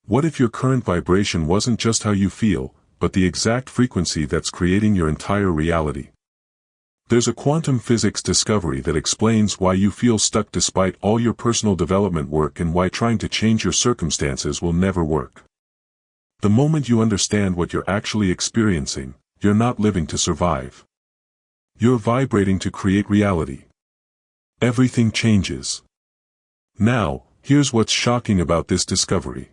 What if your current vibration wasn't just how you feel, but the exact frequency that's creating your entire reality? There's a quantum physics discovery that explains why you feel stuck despite all your personal development work and why trying to change your circumstances will never work. The moment you understand what you're actually experiencing, you're not living to survive. You're vibrating to create reality. Everything changes. Now, here's what's shocking about this discovery.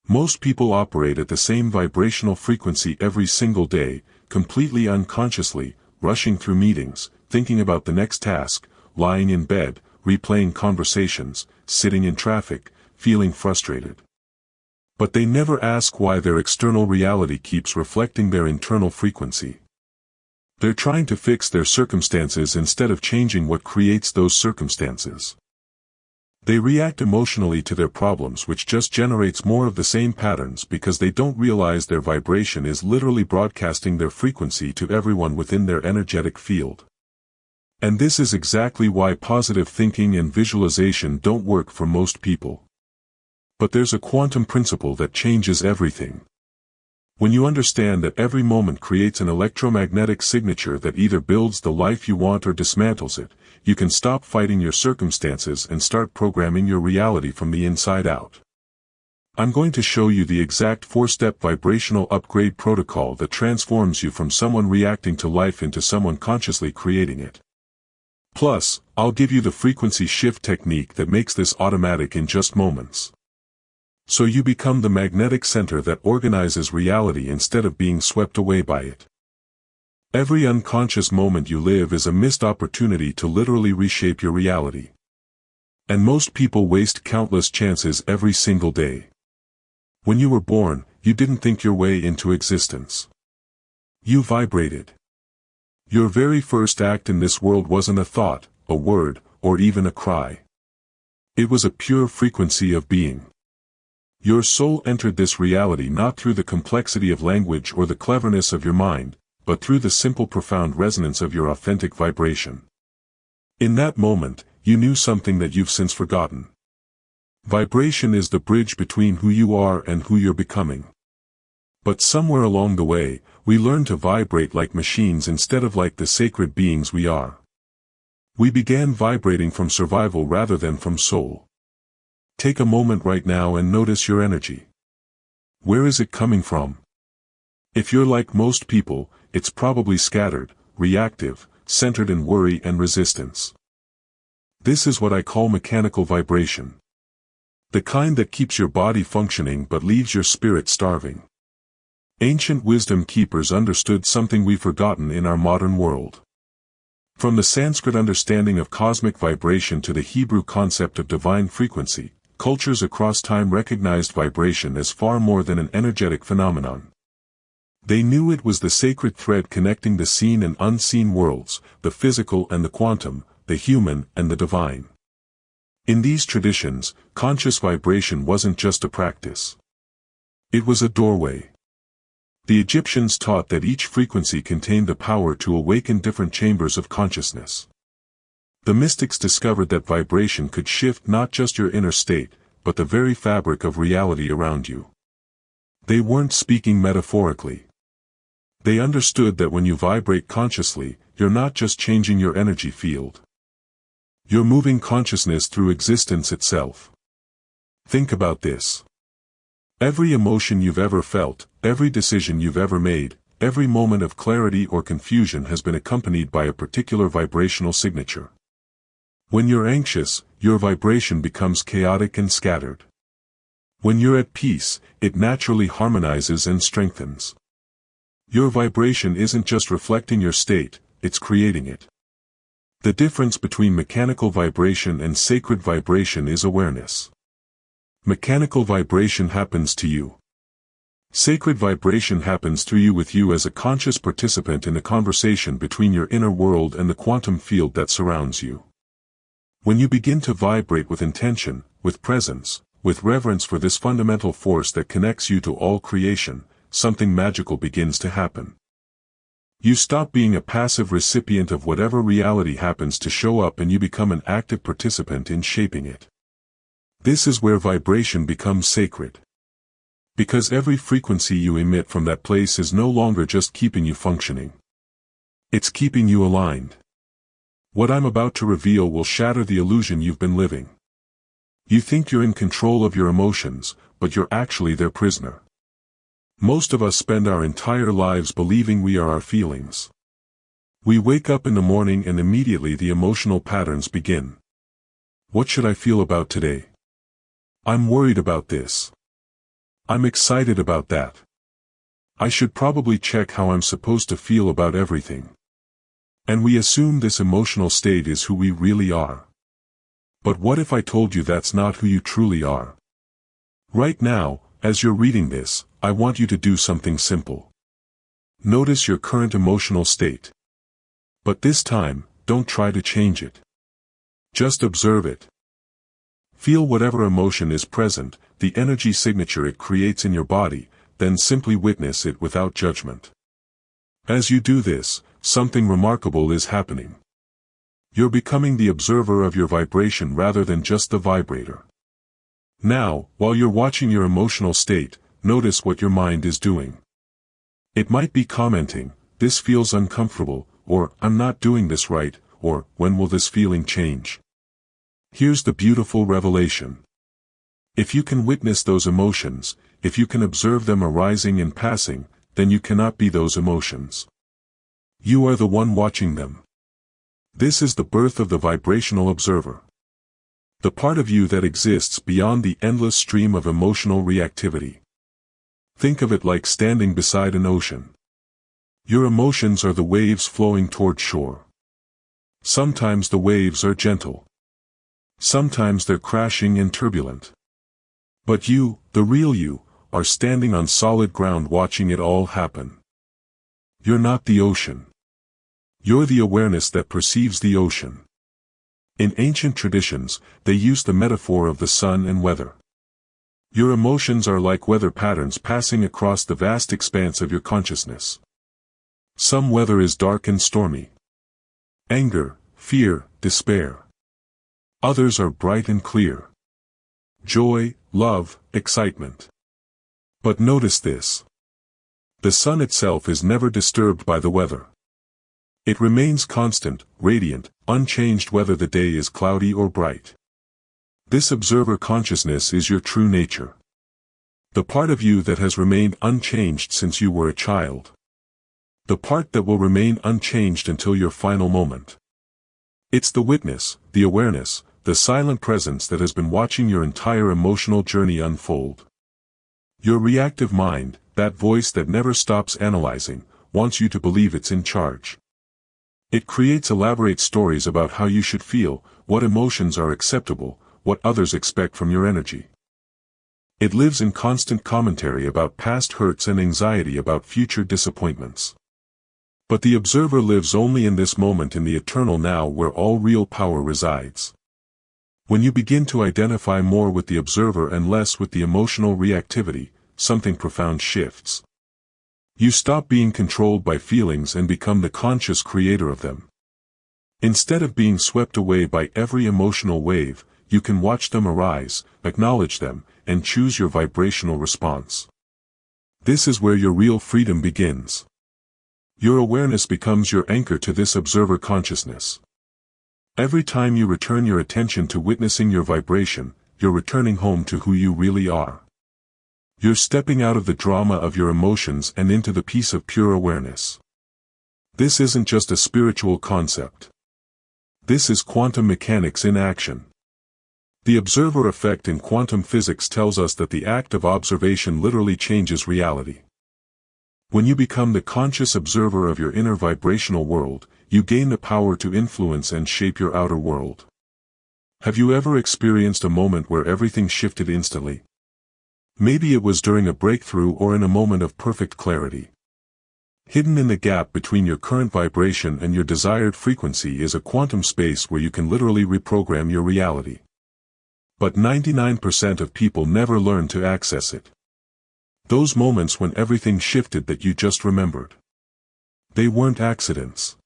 Most people operate at the same vibrational frequency every single day, completely unconsciously, rushing through meetings, thinking about the next task, lying in bed, replaying conversations, sitting in traffic, feeling frustrated. But they never ask why their external reality keeps reflecting their internal frequency. They're trying to fix their circumstances instead of changing what creates those circumstances. They react emotionally to their problems, which just generates more of the same patterns because they don't realize their vibration is literally broadcasting their frequency to everyone within their energetic field. And this is exactly why positive thinking and visualization don't work for most people. But there's a quantum principle that changes everything. When you understand that every moment creates an electromagnetic signature that either builds the life you want or dismantles it, you can stop fighting your circumstances and start programming your reality from the inside out. I'm going to show you the exact 4-step vibrational upgrade protocol that transforms you from someone reacting to life into someone consciously creating it. Plus, I'll give you the frequency shift technique that makes this automatic in just moments. So you become the magnetic center that organizes reality instead of being swept away by it. Every unconscious moment you live is a missed opportunity to literally reshape your reality. And most people waste countless chances every single day. When you were born, you didn't think your way into existence. You vibrated. Your very first act in this world wasn't a thought, a word, or even a cry. It was a pure frequency of being. Your soul entered this reality not through the complexity of language or the cleverness of your mind, but through the simple profound resonance of your authentic vibration. In that moment, you knew something that you've since forgotten. Vibration is the bridge between who you are and who you're becoming. But somewhere along the way, we learned to vibrate like machines instead of like the sacred beings we are. We began vibrating from survival rather than from soul. Take a moment right now and notice your energy. Where is it coming from? If you're like most people, it's probably scattered, reactive, centered in worry and resistance. This is what I call mechanical vibration. The kind that keeps your body functioning but leaves your spirit starving. Ancient wisdom keepers understood something we've forgotten in our modern world. From the Sanskrit understanding of cosmic vibration to the Hebrew concept of divine frequency, cultures across time recognized vibration as far more than an energetic phenomenon. They knew it was the sacred thread connecting the seen and unseen worlds, the physical and the quantum, the human and the divine. In these traditions, conscious vibration wasn't just a practice. It was a doorway. The Egyptians taught that each frequency contained the power to awaken different chambers of consciousness. The mystics discovered that vibration could shift not just your inner state, but the very fabric of reality around you. They weren't speaking metaphorically. They understood that when you vibrate consciously, you're not just changing your energy field. You're moving consciousness through existence itself. Think about this. Every emotion you've ever felt, every decision you've ever made, every moment of clarity or confusion has been accompanied by a particular vibrational signature. When you're anxious, your vibration becomes chaotic and scattered. When you're at peace, it naturally harmonizes and strengthens. Your vibration isn't just reflecting your state, it's creating it. The difference between mechanical vibration and sacred vibration is awareness. Mechanical vibration happens to you. Sacred vibration happens through you, with you as a conscious participant in the conversation between your inner world and the quantum field that surrounds you. When you begin to vibrate with intention, with presence, with reverence for this fundamental force that connects you to all creation, something magical begins to happen. You stop being a passive recipient of whatever reality happens to show up and you become an active participant in shaping it. This is where vibration becomes sacred. Because every frequency you emit from that place is no longer just keeping you functioning. It's keeping you aligned. What I'm about to reveal will shatter the illusion you've been living. You think you're in control of your emotions, but you're actually their prisoner. Most of us spend our entire lives believing we are our feelings. We wake up in the morning and immediately the emotional patterns begin. What should I feel about today? I'm worried about this. I'm excited about that. I should probably check how I'm supposed to feel about everything. And we assume this emotional state is who we really are. But what if I told you that's not who you truly are? Right now, as you're reading this, I want you to do something simple. Notice your current emotional state. But this time, don't try to change it. Just observe it. Feel whatever emotion is present, the energy signature it creates in your body, then simply witness it without judgment. As you do this, something remarkable is happening. You're becoming the observer of your vibration rather than just the vibrator. Now, while you're watching your emotional state, notice what your mind is doing. It might be commenting, "This feels uncomfortable," or "I'm not doing this right," or "When will this feeling change?" Here's the beautiful revelation. If you can witness those emotions, if you can observe them arising and passing, then you cannot be those emotions. You are the one watching them. This is the birth of the vibrational observer. The part of you that exists beyond the endless stream of emotional reactivity. Think of it like standing beside an ocean. Your emotions are the waves flowing toward shore. Sometimes the waves are gentle. Sometimes they're crashing and turbulent. But you, the real you, are standing on solid ground watching it all happen. You're not the ocean. You're the awareness that perceives the ocean. In ancient traditions, they used the metaphor of the sun and weather. Your emotions are like weather patterns passing across the vast expanse of your consciousness. Some weather is dark and stormy. Anger, fear, despair. Others are bright and clear. Joy, love, excitement. But notice this. The sun itself is never disturbed by the weather. It remains constant, radiant, unchanged whether the day is cloudy or bright. This observer consciousness is your true nature. The part of you that has remained unchanged since you were a child. The part that will remain unchanged until your final moment. It's the witness, the awareness, the silent presence that has been watching your entire emotional journey unfold. Your reactive mind, that voice that never stops analyzing, wants you to believe it's in charge. It creates elaborate stories about how you should feel, what emotions are acceptable, what others expect from your energy. It lives in constant commentary about past hurts and anxiety about future disappointments. But the observer lives only in this moment in the eternal now where all real power resides. When you begin to identify more with the observer and less with the emotional reactivity, something profound shifts. You stop being controlled by feelings and become the conscious creator of them. Instead of being swept away by every emotional wave, you can watch them arise, acknowledge them, and choose your vibrational response. This is where your real freedom begins. Your awareness becomes your anchor to this observer consciousness. Every time you return your attention to witnessing your vibration, you're returning home to who you really are. You're stepping out of the drama of your emotions and into the peace of pure awareness. This isn't just a spiritual concept. This is quantum mechanics in action. The observer effect in quantum physics tells us that the act of observation literally changes reality. When you become the conscious observer of your inner vibrational world, you gain the power to influence and shape your outer world. Have you ever experienced a moment where everything shifted instantly? Maybe it was during a breakthrough or in a moment of perfect clarity. Hidden in the gap between your current vibration and your desired frequency is a quantum space where you can literally reprogram your reality. But 99% of people never learn to access it. Those moments when everything shifted that you just remembered. They weren't accidents.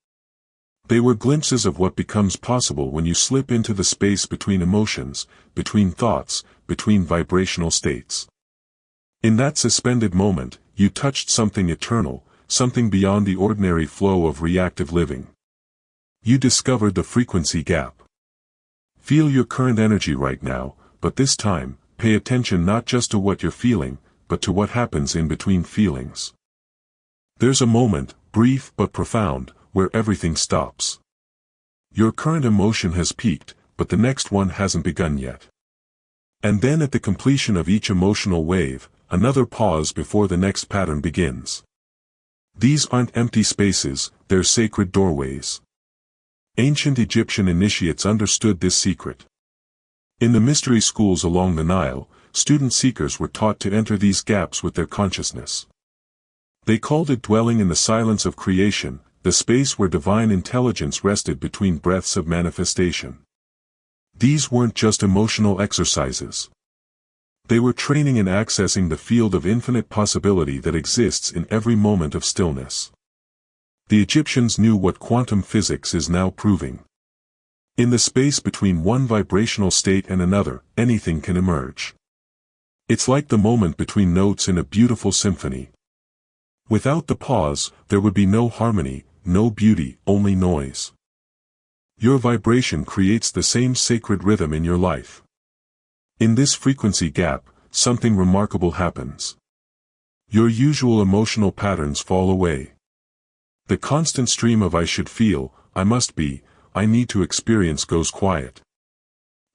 They were glimpses of what becomes possible when you slip into the space between emotions, between thoughts, between vibrational states. In that suspended moment, you touched something eternal, something beyond the ordinary flow of reactive living. You discovered the frequency gap. Feel your current energy right now, but this time, pay attention not just to what you're feeling, but to what happens in between feelings. There's a moment, brief but profound, where everything stops. Your current emotion has peaked, but the next one hasn't begun yet. And then at the completion of each emotional wave, another pause before the next pattern begins. These aren't empty spaces, they're sacred doorways. Ancient Egyptian initiates understood this secret. In the mystery schools along the Nile, student seekers were taught to enter these gaps with their consciousness. They called it dwelling in the silence of creation, the space where divine intelligence rested between breaths of manifestation. These weren't just emotional exercises. They were training in accessing the field of infinite possibility that exists in every moment of stillness. The Egyptians knew what quantum physics is now proving. In the space between one vibrational state and another, anything can emerge. It's like the moment between notes in a beautiful symphony. Without the pause, there would be no harmony, no beauty, only noise. Your vibration creates the same sacred rhythm in your life. In this frequency gap, something remarkable happens. Your usual emotional patterns fall away. The constant stream of I should feel, I must be, I need to experience goes quiet.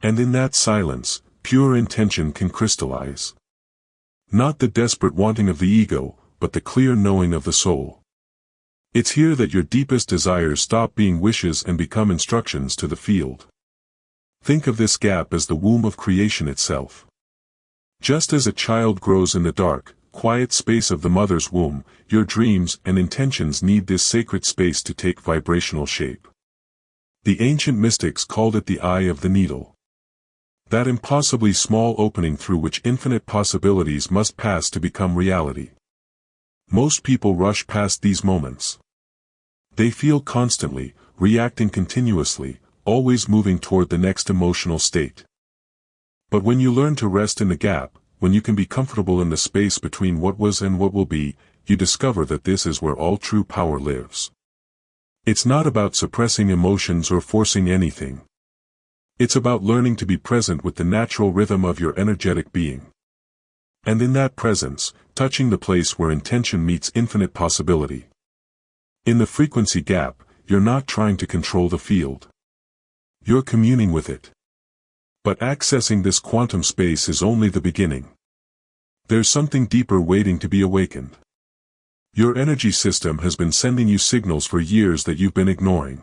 And in that silence, pure intention can crystallize. Not the desperate wanting of the ego, but the clear knowing of the soul. It's here that your deepest desires stop being wishes and become instructions to the field. Think of this gap as the womb of creation itself. Just as a child grows in the dark, quiet space of the mother's womb, your dreams and intentions need this sacred space to take vibrational shape. The ancient mystics called it the eye of the needle. That impossibly small opening through which infinite possibilities must pass to become reality. Most people rush past these moments. They feel constantly, reacting continuously, always moving toward the next emotional state. But when you learn to rest in the gap, when you can be comfortable in the space between what was and what will be, you discover that this is where all true power lives. It's not about suppressing emotions or forcing anything. It's about learning to be present with the natural rhythm of your energetic being. And in that presence, touching the place where intention meets infinite possibility. In the frequency gap, you're not trying to control the field. You're communing with it. But accessing this quantum space is only the beginning. There's something deeper waiting to be awakened. Your energy system has been sending you signals for years that you've been ignoring.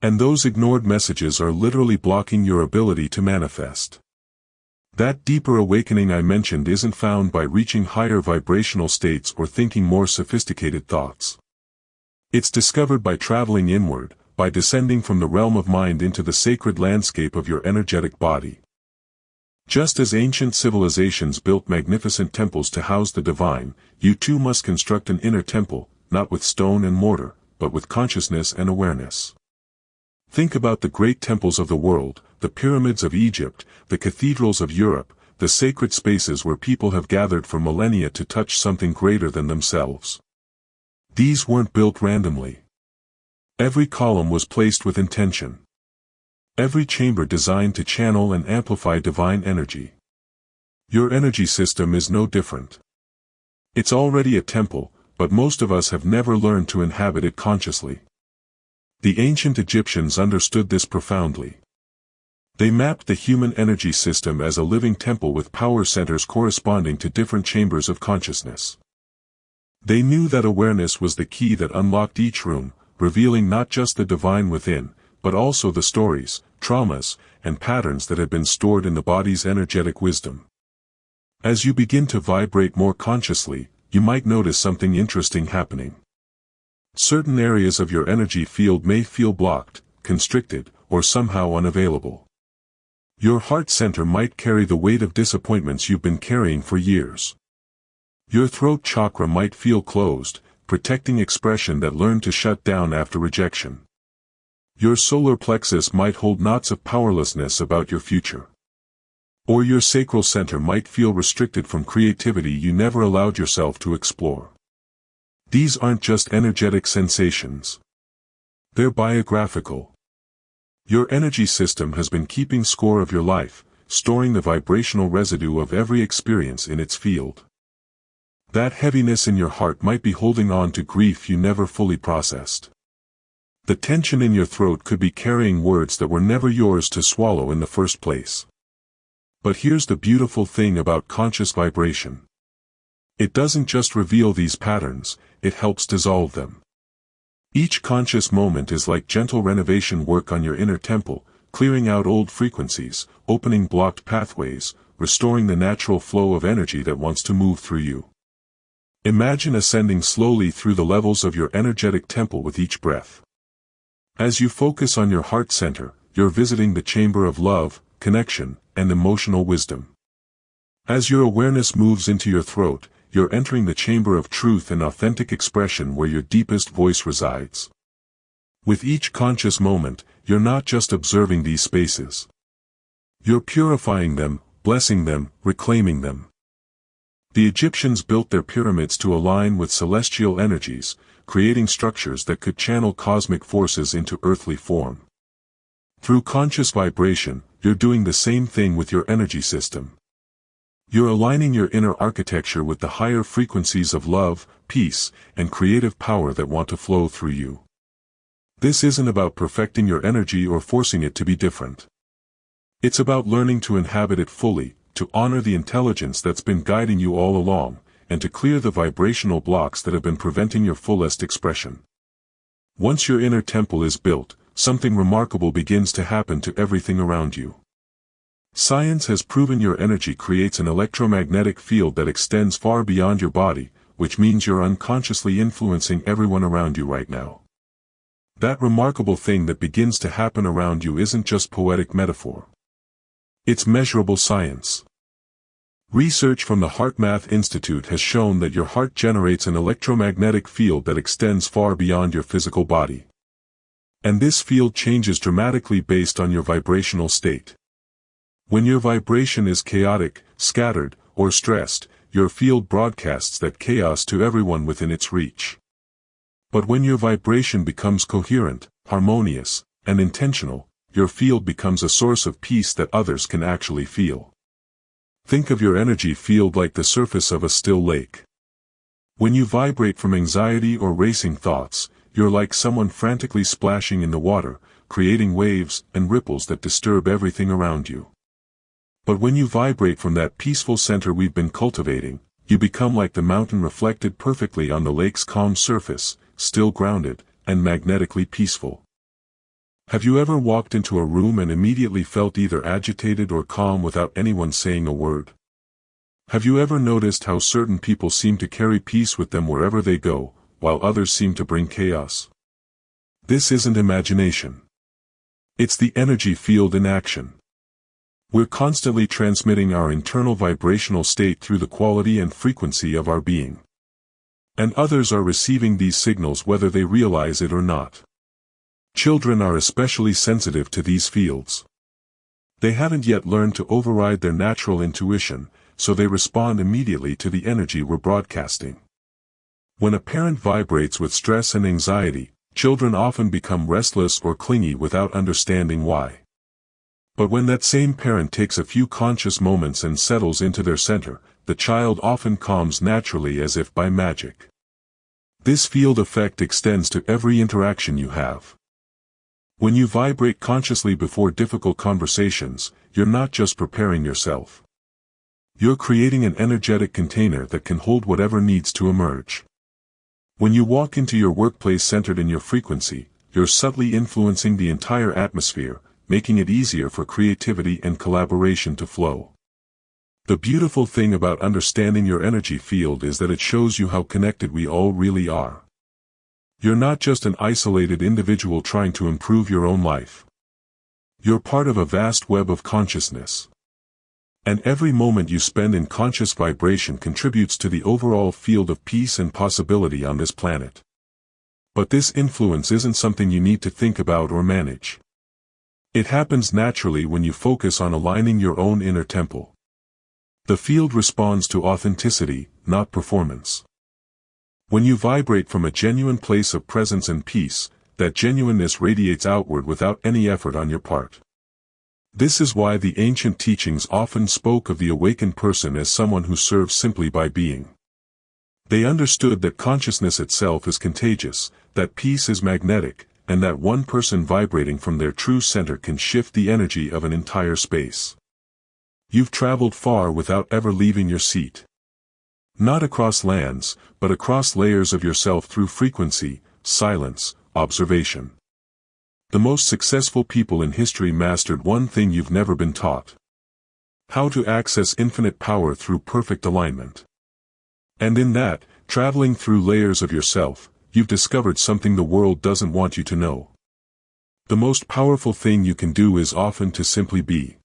And those ignored messages are literally blocking your ability to manifest. That deeper awakening I mentioned isn't found by reaching higher vibrational states or thinking more sophisticated thoughts. It's discovered by traveling inward, by descending from the realm of mind into the sacred landscape of your energetic body. Just as ancient civilizations built magnificent temples to house the divine, you too must construct an inner temple, not with stone and mortar, but with consciousness and awareness. Think about the great temples of the world, the pyramids of Egypt, the cathedrals of Europe, the sacred spaces where people have gathered for millennia to touch something greater than themselves. These weren't built randomly. Every column was placed with intention. Every chamber designed to channel and amplify divine energy. Your energy system is no different. It's already a temple, but most of us have never learned to inhabit it consciously. The ancient Egyptians understood this profoundly. They mapped the human energy system as a living temple with power centers corresponding to different chambers of consciousness. They knew that awareness was the key that unlocked each room, revealing not just the divine within, but also the stories, traumas, and patterns that had been stored in the body's energetic wisdom. As you begin to vibrate more consciously, you might notice something interesting happening. Certain areas of your energy field may feel blocked, constricted, or somehow unavailable. Your heart center might carry the weight of disappointments you've been carrying for years. Your throat chakra might feel closed, protecting expression that learned to shut down after rejection. Your solar plexus might hold knots of powerlessness about your future. Or your sacral center might feel restricted from creativity you never allowed yourself to explore. These aren't just energetic sensations. They're biographical. Your energy system has been keeping score of your life, storing the vibrational residue of every experience in its field. That heaviness in your heart might be holding on to grief you never fully processed. The tension in your throat could be carrying words that were never yours to swallow in the first place. But here's the beautiful thing about conscious vibration. It doesn't just reveal these patterns, it helps dissolve them. Each conscious moment is like gentle renovation work on your inner temple, clearing out old frequencies, opening blocked pathways, restoring the natural flow of energy that wants to move through you. Imagine ascending slowly through the levels of your energetic temple with each breath. As you focus on your heart center, you're visiting the chamber of love, connection, and emotional wisdom. As your awareness moves into your throat, you're entering the chamber of truth and authentic expression where your deepest voice resides. With each conscious moment, you're not just observing these spaces. You're purifying them, blessing them, reclaiming them. The Egyptians built their pyramids to align with celestial energies, creating structures that could channel cosmic forces into earthly form. Through conscious vibration, you're doing the same thing with your energy system. You're aligning your inner architecture with the higher frequencies of love, peace, and creative power that want to flow through you. This isn't about perfecting your energy or forcing it to be different. It's about learning to inhabit it fully, to honor the intelligence that's been guiding you all along, and to clear the vibrational blocks that have been preventing your fullest expression. Once your inner temple is built, something remarkable begins to happen to everything around you. Science has proven your energy creates an electromagnetic field that extends far beyond your body, which means you're unconsciously influencing everyone around you right now. That remarkable thing that begins to happen around you isn't just poetic metaphor. It's measurable science. Research from the HeartMath Institute has shown that your heart generates an electromagnetic field that extends far beyond your physical body. And this field changes dramatically based on your vibrational state. When your vibration is chaotic, scattered, or stressed, your field broadcasts that chaos to everyone within its reach. But when your vibration becomes coherent, harmonious, and intentional, your field becomes a source of peace that others can actually feel. Think of your energy field like the surface of a still lake. When you vibrate from anxiety or racing thoughts, you're like someone frantically splashing in the water, creating waves and ripples that disturb everything around you. But when you vibrate from that peaceful center we've been cultivating, you become like the mountain reflected perfectly on the lake's calm surface, still grounded, and magnetically peaceful. Have you ever walked into a room and immediately felt either agitated or calm without anyone saying a word? Have you ever noticed how certain people seem to carry peace with them wherever they go, while others seem to bring chaos? This isn't imagination. It's the energy field in action. We're constantly transmitting our internal vibrational state through the quality and frequency of our being. And others are receiving these signals whether they realize it or not. Children are especially sensitive to these fields. They haven't yet learned to override their natural intuition, so they respond immediately to the energy we're broadcasting. When a parent vibrates with stress and anxiety, children often become restless or clingy without understanding why. But when that same parent takes a few conscious moments and settles into their center, the child often calms naturally as if by magic. This field effect extends to every interaction you have. When you vibrate consciously before difficult conversations, you're not just preparing yourself. You're creating an energetic container that can hold whatever needs to emerge. When you walk into your workplace centered in your frequency, you're subtly influencing the entire atmosphere, making it easier for creativity and collaboration to flow. The beautiful thing about understanding your energy field is that it shows you how connected we all really are. You're not just an isolated individual trying to improve your own life. You're part of a vast web of consciousness. And every moment you spend in conscious vibration contributes to the overall field of peace and possibility on this planet. But this influence isn't something you need to think about or manage. It happens naturally when you focus on aligning your own inner temple. The field responds to authenticity, not performance. When you vibrate from a genuine place of presence and peace, that genuineness radiates outward without any effort on your part. This is why the ancient teachings often spoke of the awakened person as someone who serves simply by being. They understood that consciousness itself is contagious, that peace is magnetic, and that one person vibrating from their true center can shift the energy of an entire space. You've traveled far without ever leaving your seat. Not across lands, but across layers of yourself through frequency, silence, observation. The most successful people in history mastered one thing you've never been taught: how to access infinite power through perfect alignment. And in that, traveling through layers of yourself, you've discovered something the world doesn't want you to know. The most powerful thing you can do is often to simply be.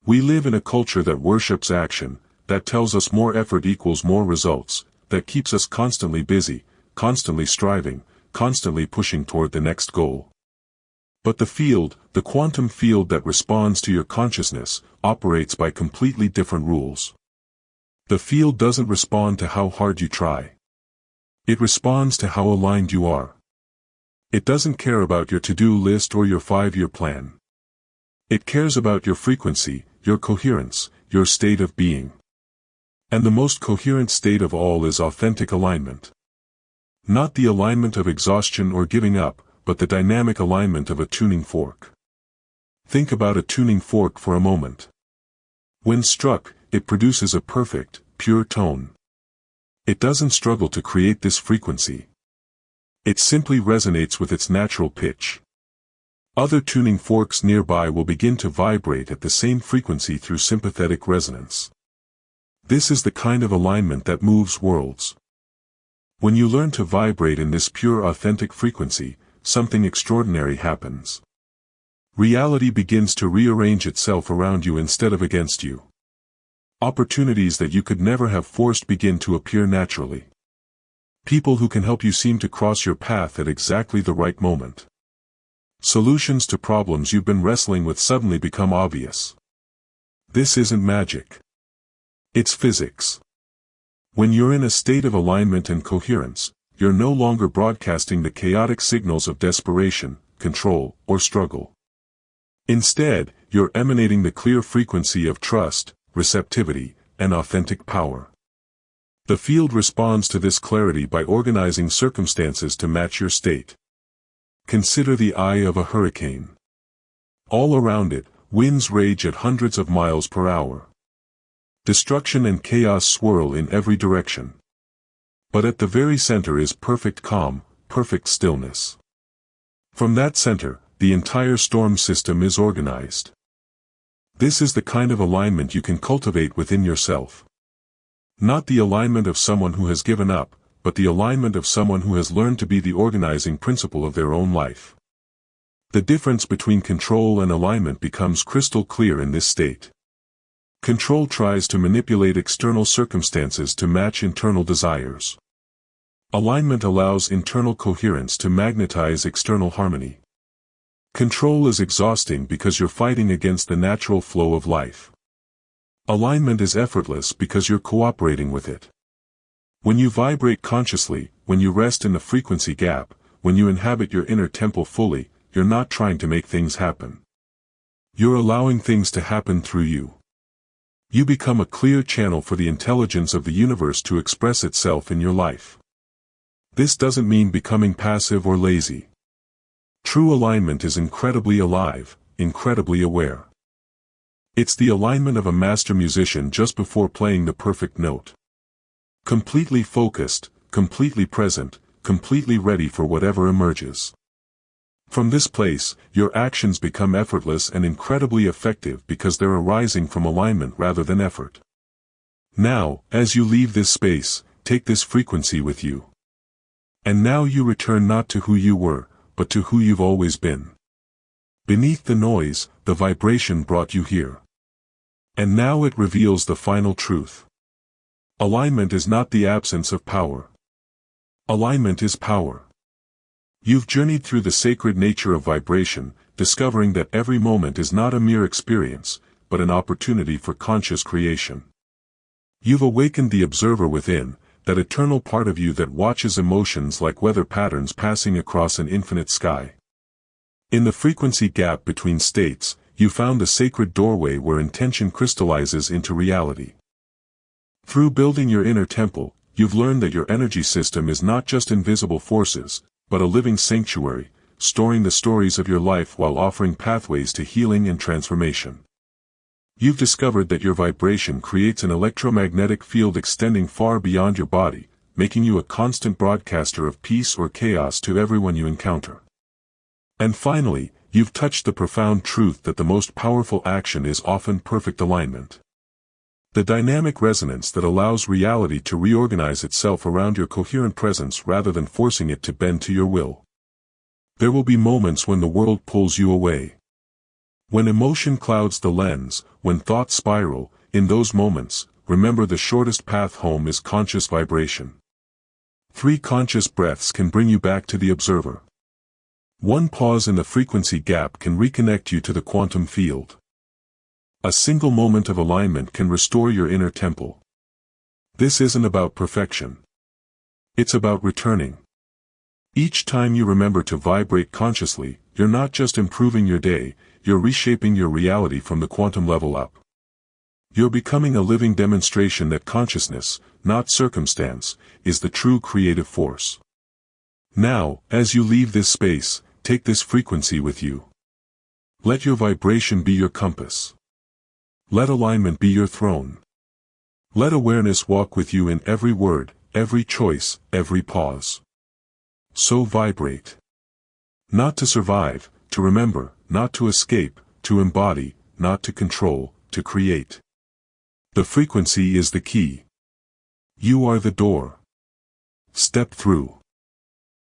We live in a culture that worships action, that tells us more effort equals more results, that keeps us constantly busy, constantly striving, constantly pushing toward the next goal. But the field, the quantum field that responds to your consciousness, operates by completely different rules. The field doesn't respond to how hard you try. It responds to how aligned you are. It doesn't care about your to-do list or your 5-year plan. It cares about your frequency, your coherence, your state of being. And the most coherent state of all is authentic alignment. Not the alignment of exhaustion or giving up, but the dynamic alignment of a tuning fork. Think about a tuning fork for a moment. When struck, it produces a perfect, pure tone. It doesn't struggle to create this frequency. It simply resonates with its natural pitch. Other tuning forks nearby will begin to vibrate at the same frequency through sympathetic resonance. This is the kind of alignment that moves worlds. When you learn to vibrate in this pure authentic frequency, something extraordinary happens. Reality begins to rearrange itself around you instead of against you. Opportunities that you could never have forced begin to appear naturally. People who can help you seem to cross your path at exactly the right moment. Solutions to problems you've been wrestling with suddenly become obvious. This isn't magic. It's physics. When you're in a state of alignment and coherence, you're no longer broadcasting the chaotic signals of desperation, control, or struggle. Instead, you're emanating the clear frequency of trust, receptivity, and authentic power. The field responds to this clarity by organizing circumstances to match your state. Consider the eye of a hurricane. All around it, winds rage at hundreds of miles per hour. Destruction and chaos swirl in every direction. But at the very center is perfect calm, perfect stillness. From that center, the entire storm system is organized. This is the kind of alignment you can cultivate within yourself. Not the alignment of someone who has given up, but the alignment of someone who has learned to be the organizing principle of their own life. The difference between control and alignment becomes crystal clear in this state. Control tries to manipulate external circumstances to match internal desires. Alignment allows internal coherence to magnetize external harmony. Control is exhausting because you're fighting against the natural flow of life. Alignment is effortless because you're cooperating with it. When you vibrate consciously, when you rest in the frequency gap, when you inhabit your inner temple fully, you're not trying to make things happen. You're allowing things to happen through you. You become a clear channel for the intelligence of the universe to express itself in your life. This doesn't mean becoming passive or lazy. True alignment is incredibly alive, incredibly aware. It's the alignment of a master musician just before playing the perfect note. Completely focused, completely present, completely ready for whatever emerges. From this place, your actions become effortless and incredibly effective because they're arising from alignment rather than effort. Now, as you leave this space, take this frequency with you. And now you return not to who you were, but to who you've always been. Beneath the noise, the vibration brought you here. And now it reveals the final truth. Alignment is not the absence of power. Alignment is power. You've journeyed through the sacred nature of vibration, discovering that every moment is not a mere experience, but an opportunity for conscious creation. You've awakened the observer within, that eternal part of you that watches emotions like weather patterns passing across an infinite sky. In the frequency gap between states, you found a sacred doorway where intention crystallizes into reality. Through building your inner temple, you've learned that your energy system is not just invisible forces, but a living sanctuary, storing the stories of your life while offering pathways to healing and transformation. You've discovered that your vibration creates an electromagnetic field extending far beyond your body, making you a constant broadcaster of peace or chaos to everyone you encounter. And finally, you've touched the profound truth that the most powerful action is often perfect alignment. The dynamic resonance that allows reality to reorganize itself around your coherent presence rather than forcing it to bend to your will. There will be moments when the world pulls you away. When emotion clouds the lens, when thoughts spiral, in those moments, remember the shortest path home is conscious vibration. 3 conscious breaths can bring you back to the observer. 1 pause in the frequency gap can reconnect you to the quantum field. A single moment of alignment can restore your inner temple. This isn't about perfection. It's about returning. Each time you remember to vibrate consciously, you're not just improving your day, you're reshaping your reality from the quantum level up. You're becoming a living demonstration that consciousness, not circumstance, is the true creative force. Now, as you leave this space, take this frequency with you. Let your vibration be your compass. Let alignment be your throne. Let awareness walk with you in every word, every choice, every pause. So vibrate. Not to survive, to remember, not to escape, to embody, not to control, to create. The frequency is the key. You are the door. Step through.